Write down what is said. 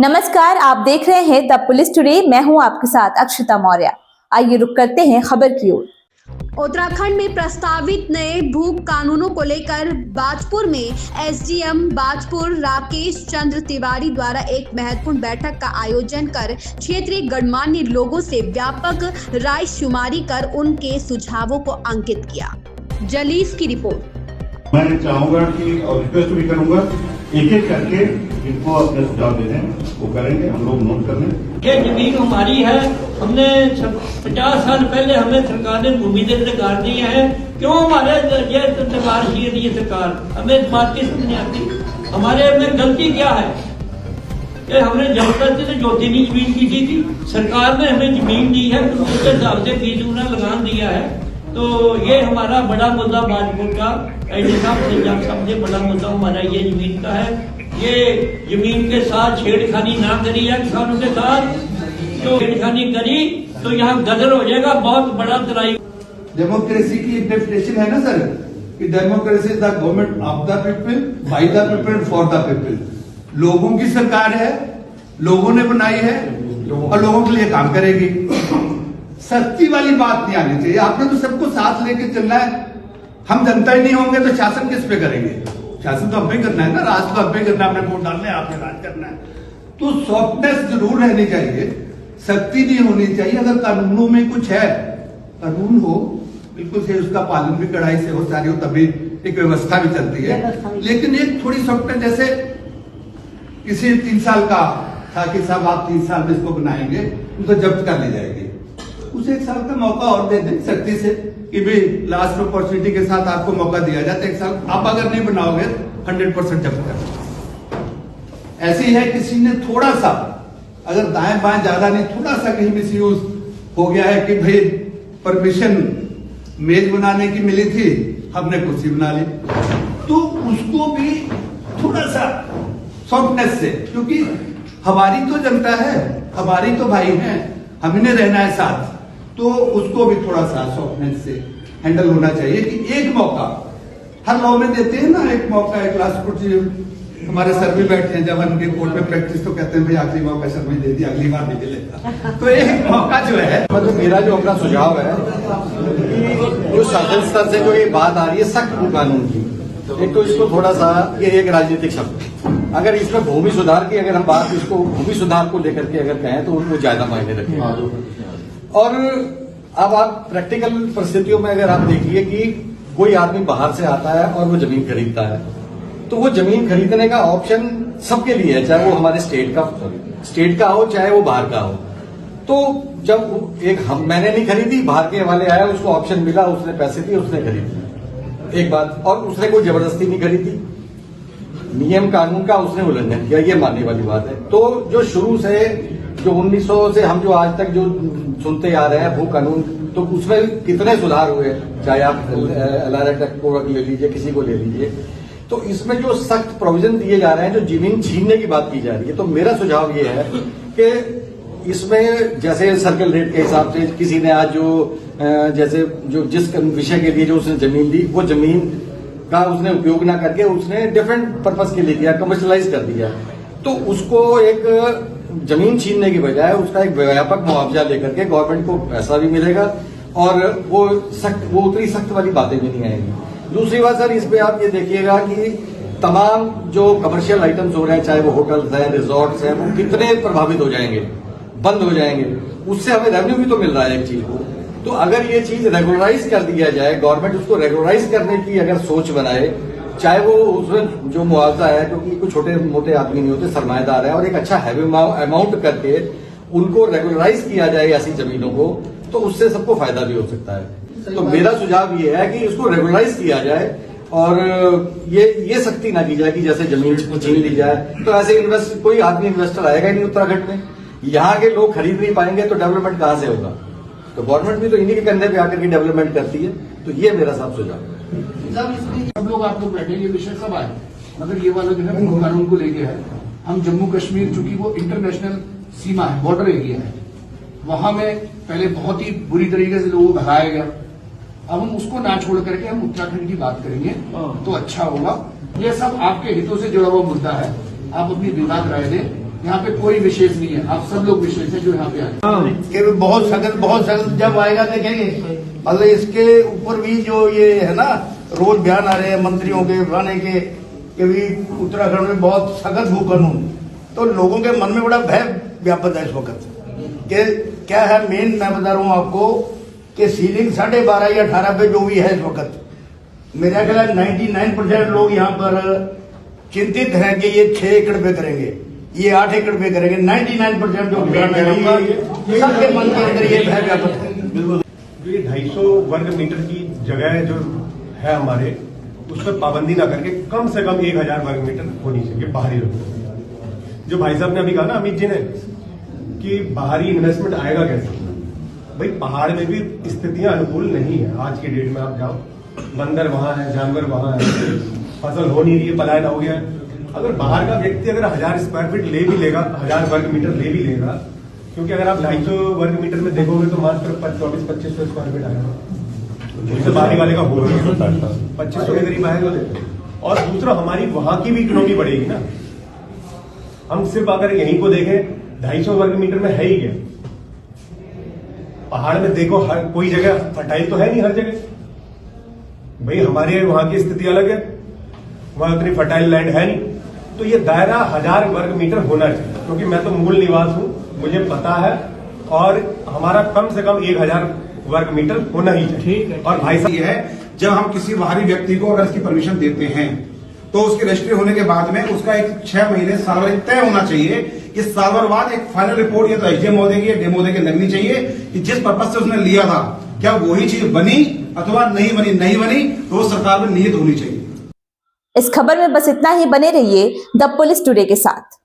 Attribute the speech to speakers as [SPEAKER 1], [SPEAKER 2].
[SPEAKER 1] नमस्कार, आप देख रहे हैं द पुलिस टुडे। मैं हूं आपके साथ अक्षता मौर्य। आइए रुक करते हैं खबर की ओर। उत्तराखंड में प्रस्तावित नए भू कानूनों को लेकर बाजपुर में एसडीएम बाजपुर राकेश चंद्र तिवारी द्वारा एक महत्वपूर्ण बैठक का आयोजन कर क्षेत्रीय गणमान्य लोगों से व्यापक राय शुमारी कर उनके सुझावों को अंकित किया। जलीस की रिपोर्ट।
[SPEAKER 2] मैं चाहूंगा कि और रिक्वेस्ट भी करूंगा एक एक करके इनको अपने सुझाव दे दें, वो करेंगे, हम लोग नोट कर लें।
[SPEAKER 3] ये जमीन हमारी है, हमने 50 साल पहले हमें सरकार ने भूमि अधिकार दिए हैं। क्यों हमारे ये अधिकार दिए सरकार, हमें इस बात की समझ नहीं आती। हमारे में गलती क्या है कि हमने जबरदस्ती से ज्योतिनी जमीन की थी, सरकार ने हमें जमीन दी है, उसके हिसाब से फीस लगान दिया है। तो ये हमारा बड़ा मुद्दा बाजपुर का सबसे बड़ा मुद्दा हमारा ये जमीन का है। ये जमीन के साथ छेड़खानी ना करी है किसानों के साथ, जो छेड़खानी करी तो यहाँ गदर हो जाएगा, बहुत बड़ा तराई।
[SPEAKER 4] डेमोक्रेसी की डेफिनेशन है ना सर कि democracy is the government of the people, by the people, for the people. लोगों की सरकार है, लोगों ने बनाई है और लोगों के लिए काम करेगी। सख्ती वाली बात नहीं आनी चाहिए। आपने तो सबको साथ लेके चलना है। हम जनता ही नहीं होंगे तो शासन किस पे करेंगे? शासन तो हमें करना है ना, राज तो हमें करना है, अपने वोट डालने आपने राज करना है। तो सॉफ्टनेस जरूर रहनी चाहिए, सख्ती नहीं होनी चाहिए। अगर कानूनों में कुछ है, कानून हो बिल्कुल से, उसका पालन भी कड़ाई से हो, सारी हो, तभी एक व्यवस्था भी चलती है। लेकिन एक थोड़ी सॉफ्टनेस, जैसे किसी 3 साल का था कि साहब आप 3 साल में इसको बनाएंगे, उनको जब्त कर ली जाएगी, उसे 1 साल का मौका और दे दें सख्ती से कि भाई लास्ट अपॉर्चुनिटी के साथ आपको मौका दिया जाता है 1 साल। आप अगर नहीं बनाओगे 100% जब्त कर। ऐसी है किसी ने थोड़ा सा, अगर दाएं बाएं ज्यादा नहीं, थोड़ा सा कहीं मिसयूज हो गया है कि भाई परमिशन मेज बनाने की मिली थी, हमने कुर्सी बना ली, तो उसको भी थोड़ा सा सॉफ्टनेस से, क्योंकि हमारी तो जनता है, हमारी तो भाई हैं, हमने रहना है साथ, तो उसको भी थोड़ा सा सॉफ्टनेस से हैंडल होना चाहिए कि एक मौका हर लॉ में देते हैं ना, एक मौका, एक लास्ट कोर्ट। हमारे सर भी बैठे हैं, जब उनके कोर्ट में प्रैक्टिस तो कहते हैं भाई आखिरी मौका सर में दे दिया, अगली बार नहीं मिलेगा। तो एक मौका जो है,
[SPEAKER 5] मतलब मेरा जो अपना सुझाव है कि जो शासन स्तर से जो ये बात आ रही है सख्त भू कानून की, एक तो इसको थोड़ा सा, ये एक राजनीतिक शब्द, अगर इसमें भूमि सुधार की अगर हम बात, इसको भूमि सुधार को लेकर के अगर कहें तो उनको ज्यादा मायने रखेगा। और अब आप प्रैक्टिकल परिस्थितियों में अगर आप देखिए कि कोई आदमी बाहर से आता है और वो जमीन खरीदता है, तो वो जमीन खरीदने का ऑप्शन सबके लिए है, चाहे वो हमारे स्टेट का हो, चाहे वो बाहर का हो। तो जब मैंने नहीं खरीदी, बाहर के वाले आया, उसको ऑप्शन मिला, उसने पैसे दिए, उसने खरीदी, एक बात, और उसने कोई जबरदस्ती नहीं खरीदी, नियम कानून का उसने उल्लंघन किया, ये मानने वाली बात है। तो जो शुरू से जो 1900 से हम जो आज तक जो सुनते आ रहे हैं भू कानून, तो उसमें कितने सुधार हुए, चाहे आप LRA तक को ले लीजिए, किसी को ले लीजिए, तो इसमें जो सख्त प्रोविजन दिए जा रहे हैं, जो जमीन छीनने की बात की जा रही है, तो मेरा सुझाव ये है कि इसमें जैसे सर्कल रेट के हिसाब से किसी ने आज जो जैसे जो जिस विषय के लिए जो उसने जमीन दी, वो जमीन का उसने उपयोग ना करके उसने डिफरेंट पर्पज के लिए किया, कमर्शलाइज कर दिया, तो उसको एक जमीन छीनने की बजाय उसका एक व्यापक मुआवजा लेकर के गवर्नमेंट को पैसा भी मिलेगा और वो उतनी सख्त वाली बातें भी नहीं आएंगी। दूसरी बात सर, इस पे आप ये देखिएगा कि तमाम जो कमर्शियल आइटम्स हो रहे हैं, चाहे वो होटल्स हैं, रिजॉर्ट्स हैं, वो कितने प्रभावित हो जाएंगे, बंद हो जाएंगे, उससे हमें रेवेन्यू भी तो मिल रहा है एक चीज को। तो अगर ये चीज रेगुलराइज कर दिया जाए, गवर्नमेंट उसको रेगुलराइज करने की अगर सोच बनाए, चाहे वो उसमें जो मुआवजा है, क्योंकि कुछ छोटे मोटे आदमी नहीं होते, सरमाएदार है, और एक अच्छा हैवी अमाउंट करके उनको रेगुलराइज किया जाए ऐसी जमीनों को, तो उससे सबको फायदा भी हो सकता है। तो मेरा सुझाव ये है कि इसको रेगुलराइज किया जाए और ये सख्ती ना की जाए कि जैसे जमीन छीन ली जाए, तो ऐसे कोई आदमी इन्वेस्टर आएगा ही नहीं उत्तराखंड में, यहाँ के लोग खरीद नहीं पाएंगे, तो डेवलपमेंट कहां से होगा? तो गवर्नमेंट भी तो इन्हीं के कंधे पे आकर के डेवलपमेंट करती है। तो ये मेरा साफ सुझाव है।
[SPEAKER 6] सब लोग आप लोग बैठे, ये विषय सब आए, मगर ये वाला जो है भू कानून को लेके है। हम जम्मू कश्मीर, चूंकि वो इंटरनेशनल सीमा है, बॉर्डर एरिया है, वहां में पहले बहुत ही बुरी तरीके से लोगों को भगाया गया। अब हम उसको ना छोड़ करके हम उत्तराखंड की बात करेंगे तो अच्छा होगा। ये सब आपके हितों से जुड़ा हुआ मुद्दा है, आप अपनी विभाग राय दें यहाँ पे कोई विशेष नहीं है, आप सब लोग विशेष हैं जो यहाँ पे आए।
[SPEAKER 4] कि बहुत सख्त जब आएगा देखेंगे। मतलब इसके ऊपर भी जो ये है ना, रोज बयान आ रहे हैं मंत्रियों के बयान के कि भी उत्तराखंड में बहुत सख्त भू कानून, तो लोगों के मन में बड़ा भय व्याप्त है इस वक्त कि क्या है। मेन मैं बता रहा हूँ आपको कि सीलिंग 12.5 या 18 पे जो भी है इस वक्त, मेरा ख्याल 99% लोग यहाँ पर चिंतित हैं कि ये 6 एकड़ पे करेंगे, ये 8 एकड़ पे करेंगे। 99% जो सबके मन के अंदर ये भय व्याप्त है।
[SPEAKER 7] ये 250 वर्ग मीटर की जगह जो है हमारे, उस पर पाबंदी ना करके कम से कम 1000 वर्ग मीटर होनी चाहिए बाहरी लोग। जो भाई साहब ने अभी कहा ना, अमित जी ने, कि बाहरी इन्वेस्टमेंट आएगा कैसे। भाई पहाड़ में भी स्थितियां अनुकूल नहीं है। आज की डेट में आप जाओ, बंदर वहां है, जानवर वहां है, फसल हो नहीं रही है, पलायन हो गया है। अगर बाहर का व्यक्ति अगर 1000 स्क्वायर फीट ले भी लेगा, 1000 वर्ग मीटर ले भी लेगा, क्योंकि अगर आप 250 वर्ग मीटर में देखोगे तो मात्र 24-25 स्क्वायर फीट आएगा, उससे बाहरी वाले का हो रहा है 2500 के करीब आएगा। और दूसरा, हमारी वहां की भी इकोनॉमी बढ़ेगी ना। हम सिर्फ अगर यहीं को देखें, 250 वर्ग मीटर में है ही क्या। पहाड़ में देखो, हर कोई जगह फर्टाइल तो है नहीं, हर जगह। भाई हमारे वहां की स्थिति अलग है, वहां उतनी फर्टाइल लैंड है नहीं। तो ये दायरा 1000 वर्ग मीटर होना चाहिए, क्योंकि मैं तो मूल निवास हूं, मुझे पता है। और हमारा कम से कम 1000 वर्ग मीटर होना ही चाहिए। और भाई साहब,
[SPEAKER 8] ये है जब हम किसी बाहरी व्यक्ति को अगर इसकी परमिशन देते हैं तो उसके रजिस्ट्री होने के बाद में उसका एक 6 महीने साल भर तय होना चाहिए। इस साल भर बाद एक फाइनल रिपोर्ट या तो एसडीएम महोदय की या डीएम महोदय की लगनी चाहिए कि जिस पर्पज से उसने लिया था क्या वही चीज बनी अथवा नहीं बनी। नहीं बनी तो वो सरकार में निहित होनी चाहिए।
[SPEAKER 1] इस खबर में बस इतना ही। बने रहिए द पुलिस टुडे के साथ।